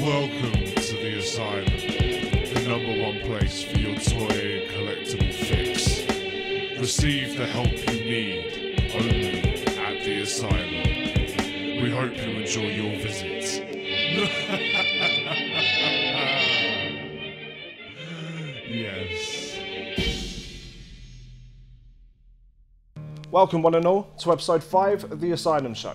Welcome to the Asylum, the #1 place for your toy and collectible fix. Receive the help you need only at the Asylum. We hope you enjoy your visit. Yes. Welcome one and all to episode 5 of the Asylum Show.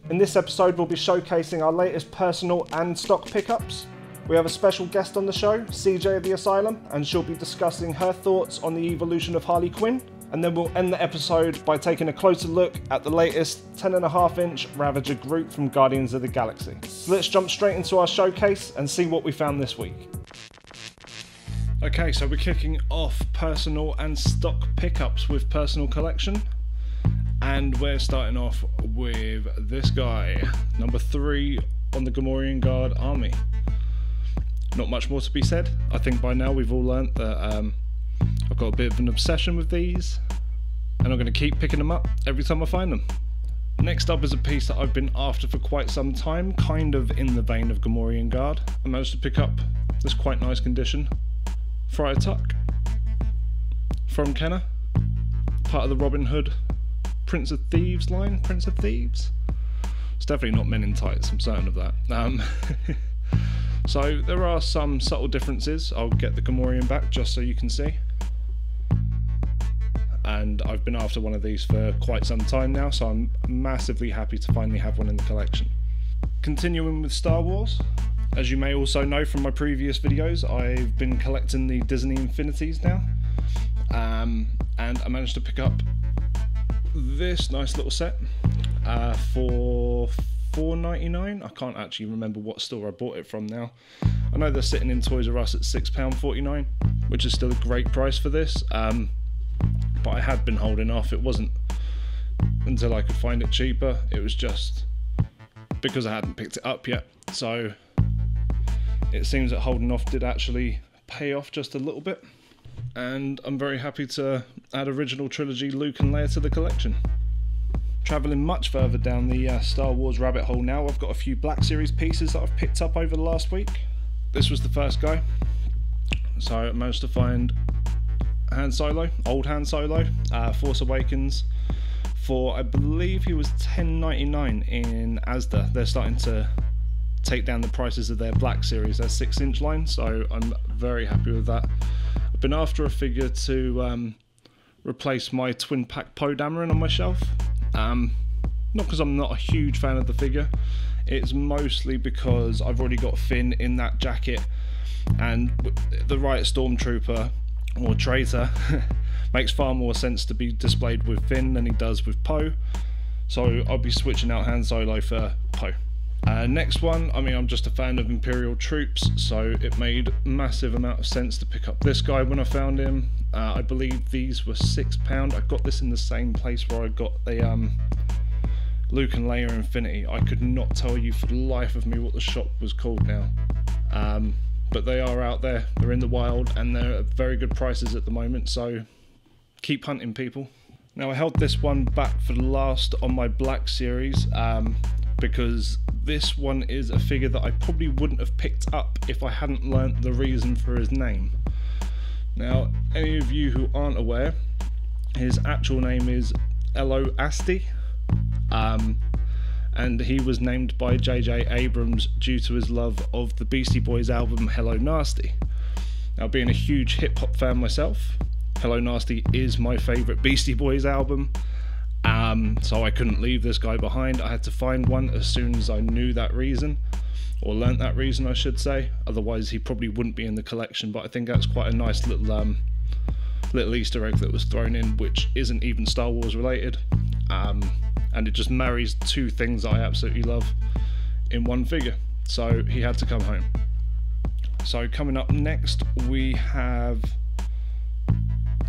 In this episode we'll be showcasing our latest personal and stock pickups. We have a special guest on the show, CJ of the Asylum, and she'll be discussing her thoughts on the evolution of Harley Quinn, and then we'll end the episode by taking a closer look at the latest 10.5-inch Ravager Groot from Guardians of the Galaxy. So let's jump straight into our showcase and see what we found this week. Okay, so we're kicking off personal and stock pickups with personal collection. And we're starting off with this guy, number 3 on the Gamorrean Guard army. Not much more to be said. I think by now we've all learnt that I've got a bit of an obsession with these, and I'm going to keep picking them up every time I find them. Next up is a piece that I've been after for quite some time, kind of in the vein of Gamorrean Guard. I managed to pick up this quite nice condition Friar Tuck from Kenner, part of the Robin Hood Prince of Thieves line. Prince of Thieves? It's definitely not Men in Tights, I'm certain of that. So there are some subtle differences. I'll get the Gamorrean back just so you can see. And I've been after one of these for quite some time now, so I'm massively happy to finally have one in the collection. Continuing with Star Wars, as you may also know from my previous videos, I've been collecting the Disney Infinities now. And I managed to pick up this nice little set for $4.99. I can't actually remember what store I bought it from now. I know they're sitting in Toys R Us at £6.49, which is still a great price for this, but I had been holding off. It wasn't until I could find it cheaper. It was just because I hadn't picked it up yet, so it seems that holding off did actually pay off just a little bit. And I'm very happy to add original trilogy Luke and Leia to the collection. Travelling much further down the Star Wars rabbit hole now, I've got a few Black Series pieces that I've picked up over the last week. This was the first guy. So I managed to find Han Solo, old Han Solo, Force Awakens, for I believe he was $10.99 in Asda. They're starting to take down the prices of their Black Series, their 6-inch line, so I'm very happy with that. I've been after a figure to replace my twin pack Poe Dameron on my shelf. Not because I'm not a huge fan of the figure, it's mostly because I've already got Finn in that jacket, and the right Stormtrooper or traitor makes far more sense to be displayed with Finn than he does with Poe, so I'll be switching out Han Solo for Poe. Next one, I mean, I'm just a fan of Imperial troops, so it made a massive amount of sense to pick up this guy when I found him. I believe these were £6. I got this in the same place where I got the Luke and Leia Infinity. I could not tell you for the life of me what the shop was called now. But they are out there, they're in the wild, and they're at very good prices at the moment, so keep hunting, people. Now, I held this one back for the last on my Black Series, because this one is a figure that I probably wouldn't have picked up if I hadn't learnt the reason for his name. Now, any of you who aren't aware, his actual name is Elo Asti, and he was named by J.J. Abrams due to his love of the Beastie Boys album Hello Nasty. Now, being a huge hip-hop fan myself, Hello Nasty is my favourite Beastie Boys album. So I couldn't leave this guy behind. I had to find one as soon as I knew that reason, or learnt that reason I should say, otherwise he probably wouldn't be in the collection. But I think that's quite a nice little Easter egg that was thrown in, which isn't even Star Wars related, and it just marries two things I absolutely love in one figure, so he had to come home. So coming up next we have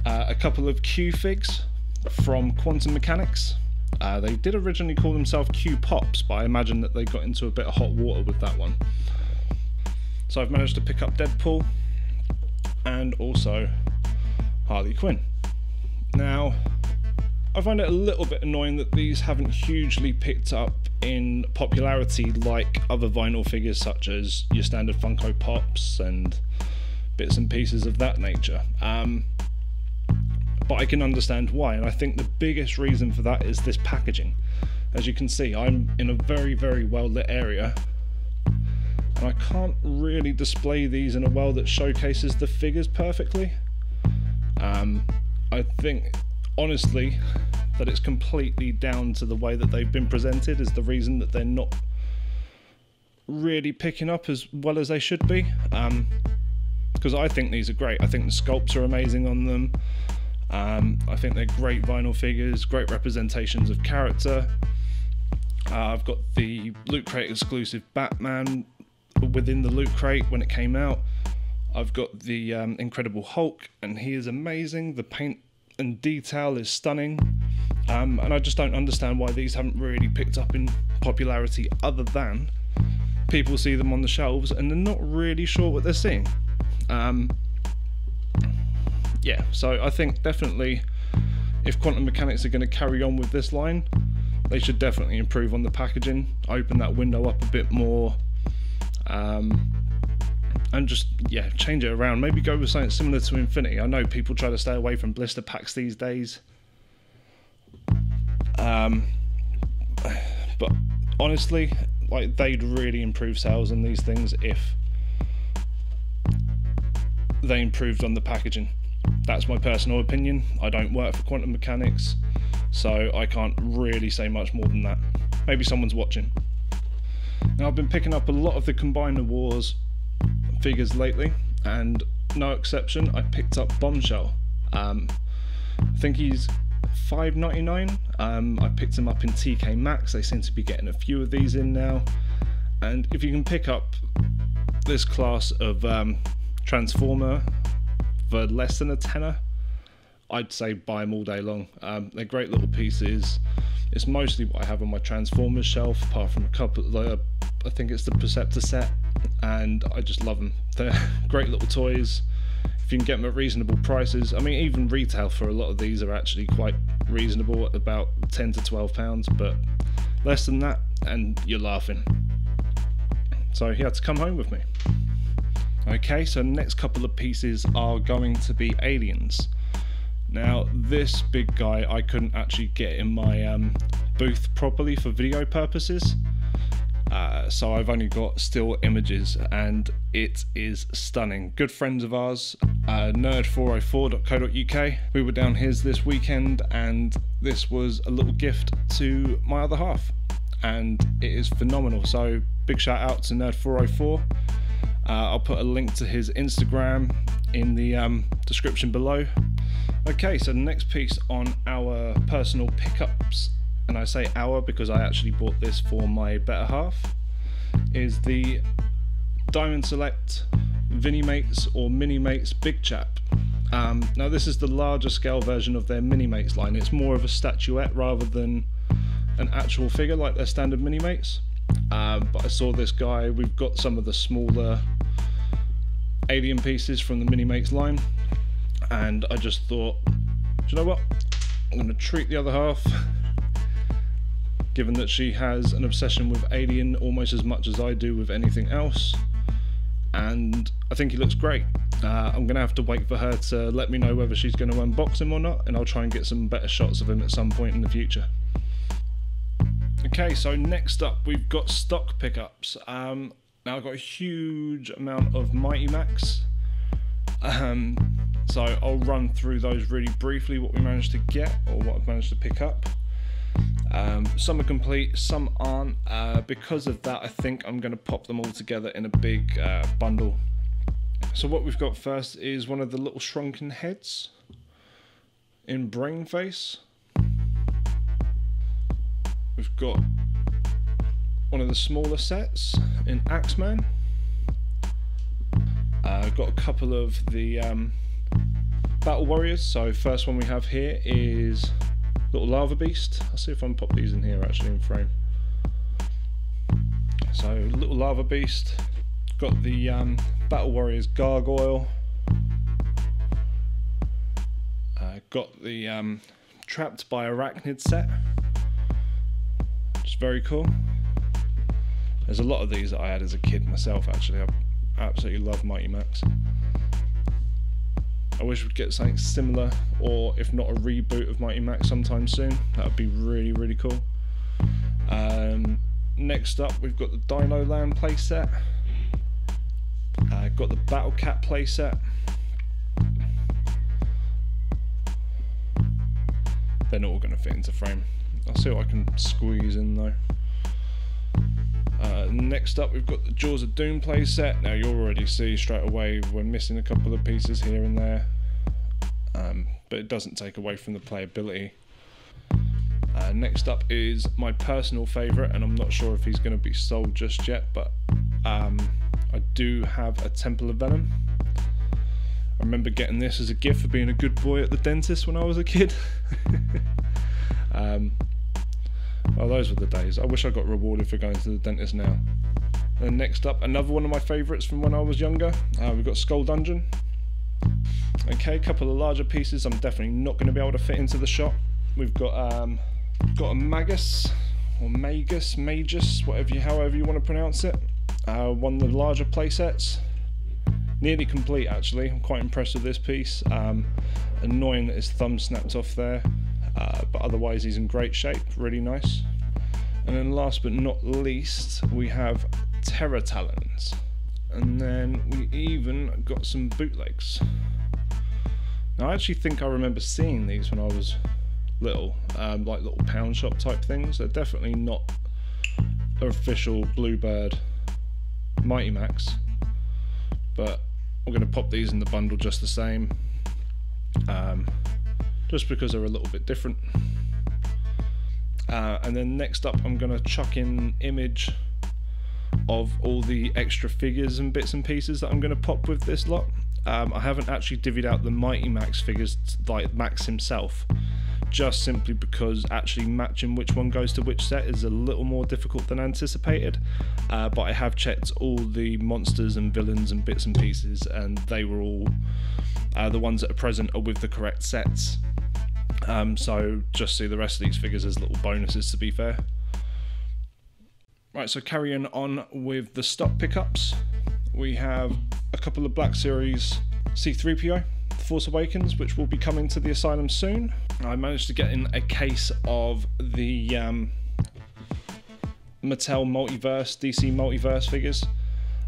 a couple of Q figs from Quantum Mechanics. They did originally call themselves Q Pops, but I imagine that they got into a bit of hot water with that one. So I've managed to pick up Deadpool and also Harley Quinn. Now, I find it a little bit annoying that these haven't hugely picked up in popularity like other vinyl figures such as your standard Funko Pops and bits and pieces of that nature. But I can understand why, and I think the biggest reason for that is this packaging. As you can see, I'm in a very, very well lit area, and I can't really display these in a way that showcases the figures perfectly. I think, honestly, that it's completely down to the way that they've been presented is the reason that they're not really picking up as well as they should be. Because I think these are great. I think the sculpts are amazing on them. I think they're great vinyl figures, great representations of character. I've got the Loot Crate exclusive Batman within the Loot Crate when it came out. I've got the Incredible Hulk, and he is amazing. The paint and detail is stunning. And I just don't understand why these haven't really picked up in popularity, other than people see them on the shelves and they're not really sure what they're seeing. Yeah, so I think definitely if Quantum Mechanics are going to carry on with this line, they should definitely improve on the packaging, open that window up a bit more, and just, yeah, change it around. Maybe go with something similar to Infinity. I know people try to stay away from blister packs these days, but honestly, like, they'd really improve sales on these things if they improved on the packaging. That's my personal opinion. I don't work for Quantum Mechanics, so I can't really say much more than that. Maybe someone's watching. Now, I've been picking up a lot of the Combiner Wars figures lately, and no exception, I picked up Bombshell. I think he's $5.99. I picked him up in TK Maxx. They seem to be getting a few of these in now, and if you can pick up this class of Transformer for less than a tenner, I'd say buy them all day long. They're great little pieces. It's mostly what I have on my Transformers shelf, apart from a couple, I think it's the Perceptor set, and I just love them. They're great little toys. If you can get them at reasonable prices, I mean, even retail for a lot of these are actually quite reasonable at about £10 to £12, but less than that and you're laughing. So he had to come home with me. Okay, so the next couple of pieces are going to be aliens. Now, this big guy I couldn't actually get in my booth properly for video purposes, so I've only got still images, and it is stunning. Good friends of ours, nerd404.co.uk, we were down his this weekend, and this was a little gift to my other half, and it is phenomenal. So big shout out to Nerd404. I'll put a link to his Instagram in the description below. Okay, so the next piece on our personal pickups, and I say our because I actually bought this for my better half, is the Diamond Select Vinimates or Minimates Big Chap. Now this is the larger scale version of their Minimates line. It's more of a statuette rather than an actual figure like their standard Minimates. But I saw this guy. We've got some of the smaller alien pieces from the Minimates line, and I just thought, do you know what, I'm going to treat the other half, given that she has an obsession with Alien almost as much as I do with anything else, and I think he looks great. I'm going to have to wait for her to let me know whether she's going to unbox him or not, and I'll try and get some better shots of him at some point in the future. Okay, so next up we've got stock pickups. Now I've got a huge amount of Mighty Max, so I'll run through those really briefly, what we managed to get or what I've managed to pick up. Some are complete, some aren't. Because of that, I think I'm going to pop them all together in a big bundle. So what we've got first is one of the little shrunken heads in Brain Face. We've got one of the smaller sets in Axeman. I've got a couple of the Battle Warriors. So first one we have here is little Lava Beast. I'll see if I can pop these in here actually in frame. So little Lava Beast. Got the Battle Warriors Gargoyle. Got the Trapped by Arachnid set. It's very cool. There's a lot of these that I had as a kid myself, actually. I absolutely love Mighty Max. I wish we'd get something similar, or if not a reboot of Mighty Max sometime soon. That would be really, really cool. Next up, we've got the Dino Land playset. Got the Battle Cat playset. They're not all going to fit into frame. I'll see what I can squeeze in though. Next up, we've got the Jaws of Doom playset. Now you'll already see straight away we're missing a couple of pieces here and there, but it doesn't take away from the playability. Next up is my personal favourite, and I'm not sure if he's going to be sold just yet, but I do have a Temple of Venom. I remember getting this as a gift for being a good boy at the dentist when I was a kid. Well, those were the days. I wish I got rewarded for going to the dentist now. And next up, another one of my favourites from when I was younger. We've got Skull Dungeon. Okay, a couple of larger pieces I'm definitely not going to be able to fit into the shop. We've got a Magus, or Magus, however you want to pronounce it. One of the larger playsets. Nearly complete actually. I'm quite impressed with this piece. Annoying that his thumb snapped off there. But otherwise he's in great shape, really nice. And then last but not least, we have Terror Talons. And then we even got some bootlegs. Now I actually think I remember seeing these when I was little, like little pound shop type things. They're definitely not official Bluebird Mighty Max, but I'm going to pop these in the bundle just the same. Just because they're a little bit different. And then next up I'm going to chuck in an image of all the extra figures and bits and pieces that I'm going to pop with this lot. I haven't actually divvied out the Mighty Max figures like Max himself, just simply because actually matching which one goes to which set is a little more difficult than anticipated. But I have checked all the monsters and villains and bits and pieces, and they were all the ones that are present are with the correct sets. So just see the rest of these figures as little bonuses, to be fair. Right, so carrying on with the stock pickups, we have a couple of Black Series C-3PO, Force Awakens, which will be coming to the Asylum soon. I managed to get in a case of the Mattel Multiverse, DC Multiverse figures.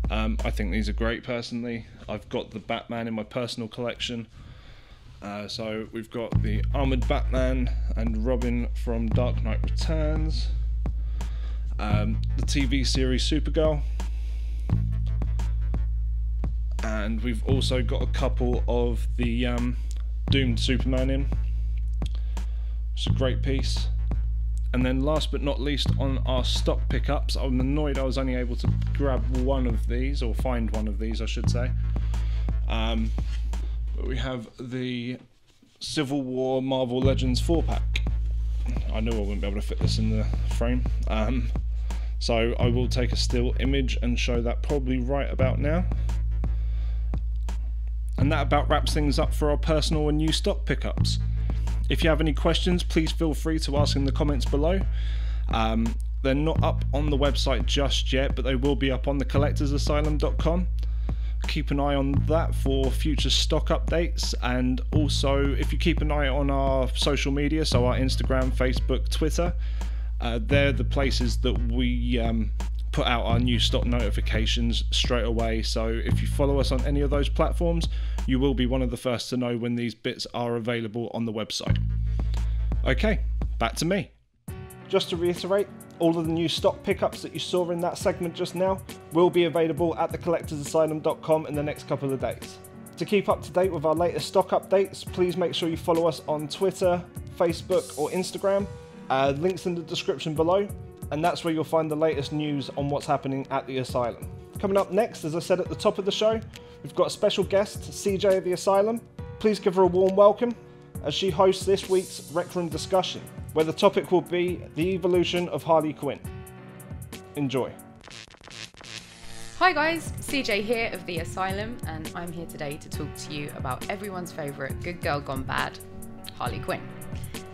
I think these are great personally. I've got the Batman in my personal collection. So we've got the Armoured Batman and Robin from Dark Knight Returns, the TV series Supergirl, and we've also got a couple of the Doomed Superman in. It's a great piece. And then last but not least on our stock pickups, I'm annoyed I was only able to grab one of these, or find one of these I should say. But we have the Civil War Marvel Legends 4-pack. I knew I wouldn't be able to fit this in the frame. So I will take a still image and show that probably right about now. And that about wraps things up for our personal and new stock pickups. If you have any questions, please feel free to ask in the comments below. They're not up on the website just yet, but they will be up on the collectorsasylum.com. Keep an eye on that for future stock updates, and also if you keep an eye on our social media, so our Instagram, Facebook, Twitter, they're the places that we put out our new stock notifications straight away. So if you follow us on any of those platforms, you will be one of the first to know when these bits are available on the website. Okay, back to me. Just to reiterate, all of the new stock pickups that you saw in that segment just now will be available at thecollectorsasylum.com in the next couple of days. To keep up to date with our latest stock updates, please make sure you follow us on Twitter, Facebook or Instagram. Links in the description below, and that's where you'll find the latest news on what's happening at the Asylum. Coming up next, as I said at the top of the show, we've got a special guest, CJ of the Asylum. Please give her a warm welcome as she hosts this week's Rec Room discussion, where the topic will be the evolution of Harley Quinn. Enjoy. Hi guys, CJ here of the Asylum, and I'm here today to talk to you about everyone's favourite good girl gone bad, Harley Quinn.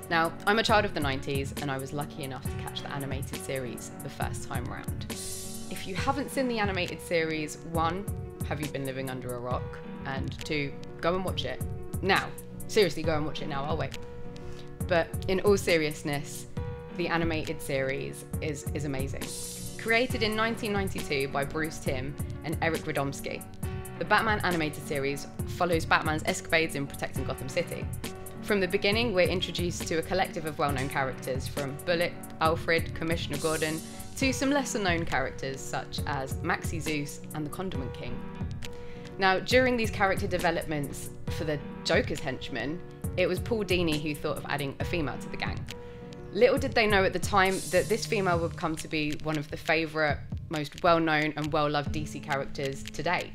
Now, I'm a child of the 90s and I was lucky enough to catch the animated series the first time round. If you haven't seen the animated series, 1, have you been living under a rock? And 2, go and watch it. Now, seriously, go and watch it now, I'll wait. But in all seriousness, the animated series is amazing. Created in 1992 by Bruce Timm and Eric Radomski, the Batman animated series follows Batman's escapades in protecting Gotham City. From the beginning, we're introduced to a collective of well-known characters, from Bullet, Alfred, Commissioner Gordon, to some lesser-known characters such as Maxie Zeus and the Condiment King. Now, during these character developments for the Joker's henchmen, it was Paul Dini who thought of adding a female to the gang. Little did they know at the time that this female would come to be one of the favourite, most well-known and well-loved DC characters today.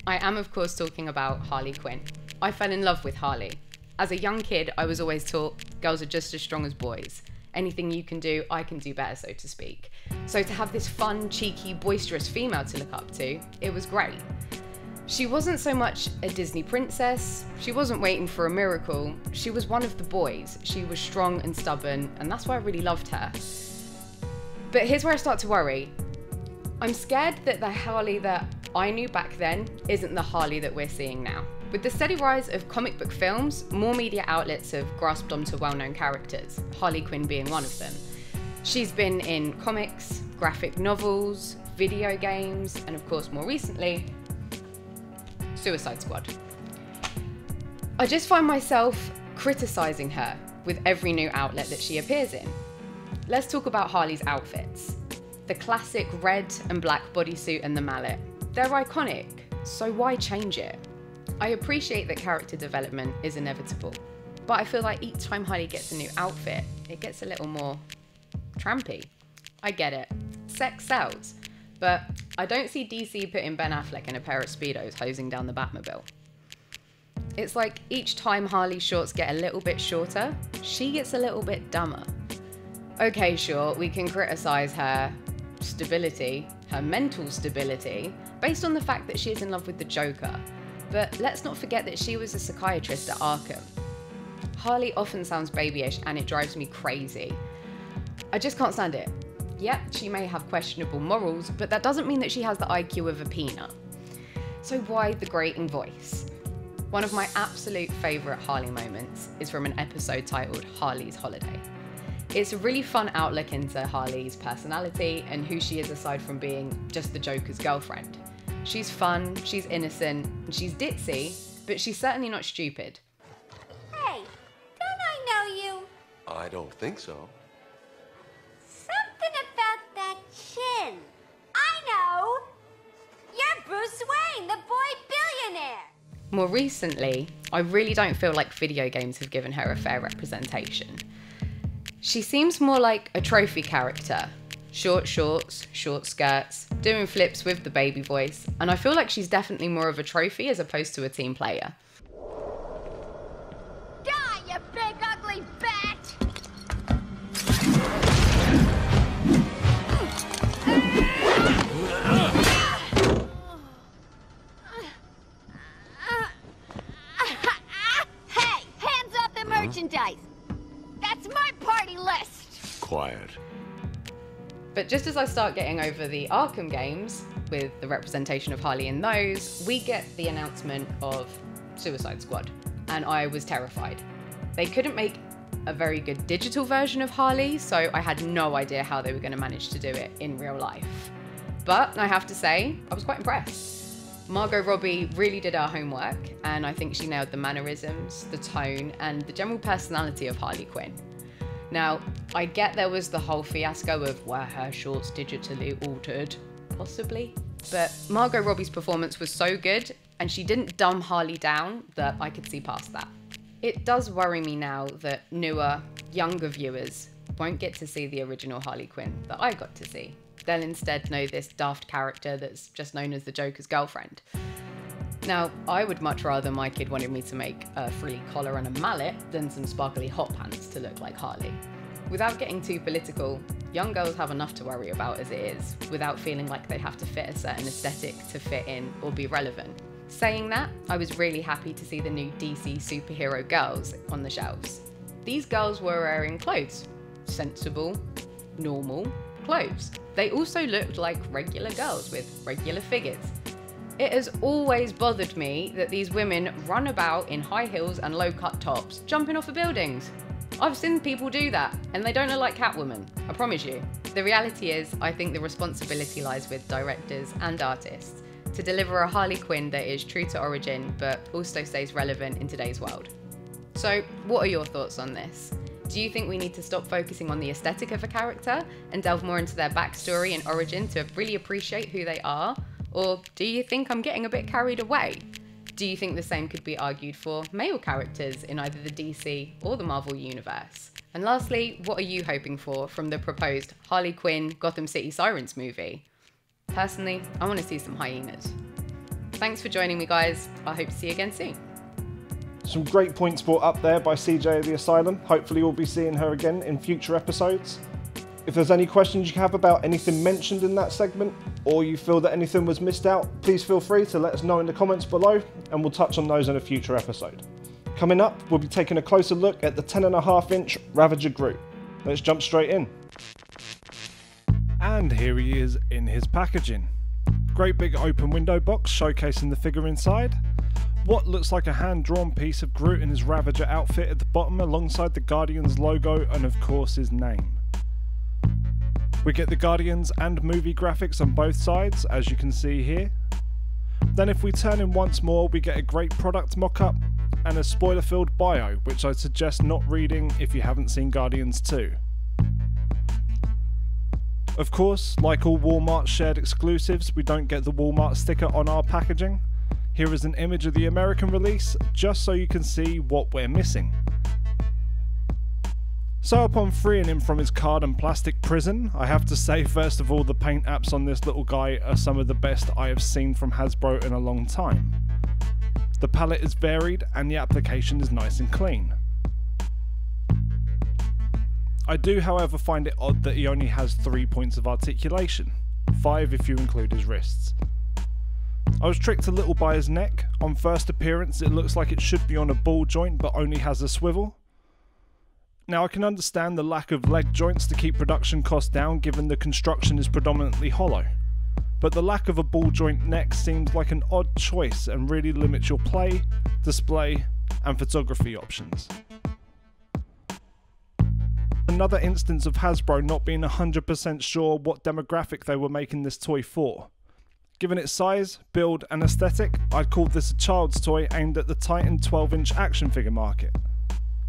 I am, of course, talking about Harley Quinn. I fell in love with Harley. As a young kid, I was always taught girls are just as strong as boys. Anything you can do, I can do better, so to speak. So to have this fun, cheeky, boisterous female to look up to, it was great. She wasn't so much a Disney princess, she wasn't waiting for a miracle, she was one of the boys. She was strong and stubborn, and that's why I really loved her. But here's where I start to worry. I'm scared that the Harley that I knew back then isn't the Harley that we're seeing now. With the steady rise of comic book films, more media outlets have grasped onto well-known characters, Harley Quinn being one of them. She's been in comics, graphic novels, video games, and of course more recently, Suicide Squad. I just find myself criticising her with every new outlet that she appears in. Let's talk about Harley's outfits. The classic red and black bodysuit and the mallet. They're iconic, so why change it? I appreciate that character development is inevitable, but I feel like each time Harley gets a new outfit, it gets a little more trampy. I get it, sex sells, but I don't see DC putting Ben Affleck in a pair of Speedos hosing down the Batmobile. It's like each time Harley's shorts get a little bit shorter, she gets a little bit dumber. Okay, sure, we can criticise her stability, her mental stability, based on the fact that she is in love with the Joker. But let's not forget that she was a psychiatrist at Arkham. Harley often sounds babyish and it drives me crazy. I just can't stand it. Yep, she may have questionable morals, but that doesn't mean that she has the IQ of a peanut. So why the grating voice? One of my absolute favourite Harley moments is from an episode titled Harley's Holiday. It's a really fun outlook into Harley's personality and who she is aside from being just the Joker's girlfriend. She's fun, she's innocent, and she's ditzy, but she's certainly not stupid. Hey, don't I know you? I don't think so. Something about that chin. I know! You're Bruce Wayne, the boy billionaire! More recently, I really don't feel like video games have given her a fair representation. She seems more like a trophy character. Short shorts, short skirts, doing flips with the baby voice, and I feel like she's definitely more of a trophy as opposed to a team player. Die, you big ugly bat! Hey, hands off the merchandise! That's my party list! Quiet. But just as I start getting over the Arkham games, with the representation of Harley in those, we get the announcement of Suicide Squad, and I was terrified. They couldn't make a very good digital version of Harley, so I had no idea how they were going to manage to do it in real life. But I have to say, I was quite impressed. Margot Robbie really did her homework, and I think she nailed the mannerisms, the tone, and the general personality of Harley Quinn. Now, I get there was the whole fiasco of were her shorts digitally altered, possibly, but Margot Robbie's performance was so good, and she didn't dumb Harley down, that I could see past that. It does worry me now that newer, younger viewers won't get to see the original Harley Quinn that I got to see. They'll instead know this daft character that's just known as the Joker's girlfriend. Now, I would much rather my kid wanted me to make a frilly collar and a mallet than some sparkly hot pants to look like Harley. Without getting too political, young girls have enough to worry about as it is, without feeling like they have to fit a certain aesthetic to fit in or be relevant. Saying that, I was really happy to see the new DC superhero girls on the shelves. these girls were wearing clothes. Sensible, normal clothes. They also looked like regular girls with regular figures. It has always bothered me that these women run about in high heels and low-cut tops, jumping off of buildings. I've seen people do that, and they don't look like Catwoman, I promise you. The reality is, I think the responsibility lies with directors and artists to deliver a Harley Quinn that is true to origin, but also stays relevant in today's world. So, what are your thoughts on this? Do you think we need to stop focusing on the aesthetic of a character and delve more into their backstory and origin to really appreciate who they are? Or do you think I'm getting a bit carried away? Do you think the same could be argued for male characters in either the DC or the Marvel universe? And lastly, what are you hoping for from the proposed Harley Quinn Gotham City Sirens movie? Personally, I want to see some hyenas. Thanks for joining me, guys. I hope to see you again soon. Some great points brought up there by CJ of the Asylum. Hopefully we'll be seeing her again in future episodes. If there's any questions you have about anything mentioned in that segment, or you feel that anything was missed out, please feel free to let us know in the comments below, and we'll touch on those in a future episode. Coming up, we'll be taking a closer look at the 10.5-inch Ravager Groot. Let's jump straight in. And here he is in his packaging. Great big open window box showcasing the figure inside. What looks like a hand-drawn piece of Groot in his Ravager outfit at the bottom alongside the Guardians logo and of course his name. We get the Guardians and movie graphics on both sides, as you can see here. Then if we turn in once more, we get a great product mock-up and a spoiler-filled bio, which I'd suggest not reading if you haven't seen Guardians 2. Of course, like all Walmart shared exclusives, we don't get the Walmart sticker on our packaging. Here is an image of the American release, just so you can see what we're missing. So upon freeing him from his card and plastic prison, I have to say first of all the paint apps on this little guy are some of the best I have seen from Hasbro in a long time. The palette is varied and the application is nice and clean. I do however find it odd that he only has 3 points of articulation, 5 if you include his wrists. I was tricked a little by his neck. On first appearance it looks like it should be on a ball joint but only has a swivel. Now I can understand the lack of leg joints to keep production costs down given the construction is predominantly hollow, but the lack of a ball joint neck seems like an odd choice and really limits your play, display and photography options. Another instance of Hasbro not being 100% sure what demographic they were making this toy for. Given its size, build and aesthetic, I'd call this a child's toy aimed at the Titan 12-inch action figure market.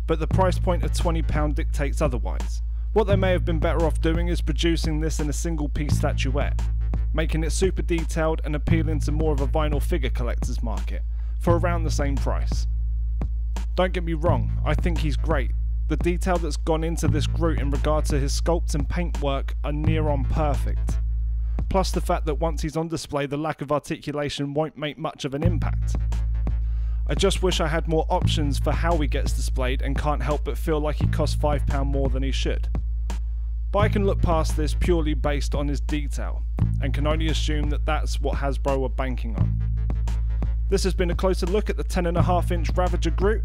But the price point of £20 dictates otherwise. What they may have been better off doing is producing this in a single piece statuette, making it super detailed and appealing to more of a vinyl figure collector's market, for around the same price. Don't get me wrong, I think he's great. The detail that's gone into this Groot in regard to his sculpt and paint work are near on perfect. Plus the fact that once he's on display the lack of articulation won't make much of an impact. I just wish I had more options for how he gets displayed and can't help but feel like he costs £5 more than he should. But I can look past this purely based on his detail, and can only assume that that's what Hasbro are banking on. This has been a closer look at the 10.5-inch Ravager Groot.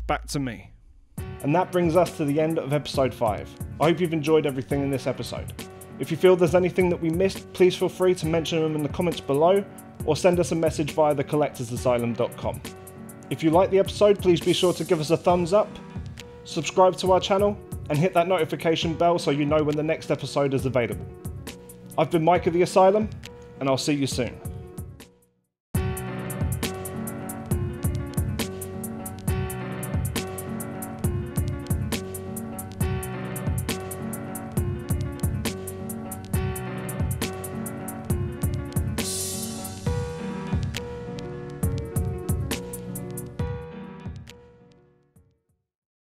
Back to me. And that brings us to the end of episode 5. I hope you've enjoyed everything in this episode. If you feel there's anything that we missed, please feel free to mention them in the comments below, or send us a message via thecollectorsasylum.com. If you like the episode, please be sure to give us a thumbs up, subscribe to our channel, and hit that notification bell so you know when the next episode is available. I've been Mike of the Asylum, and I'll see you soon.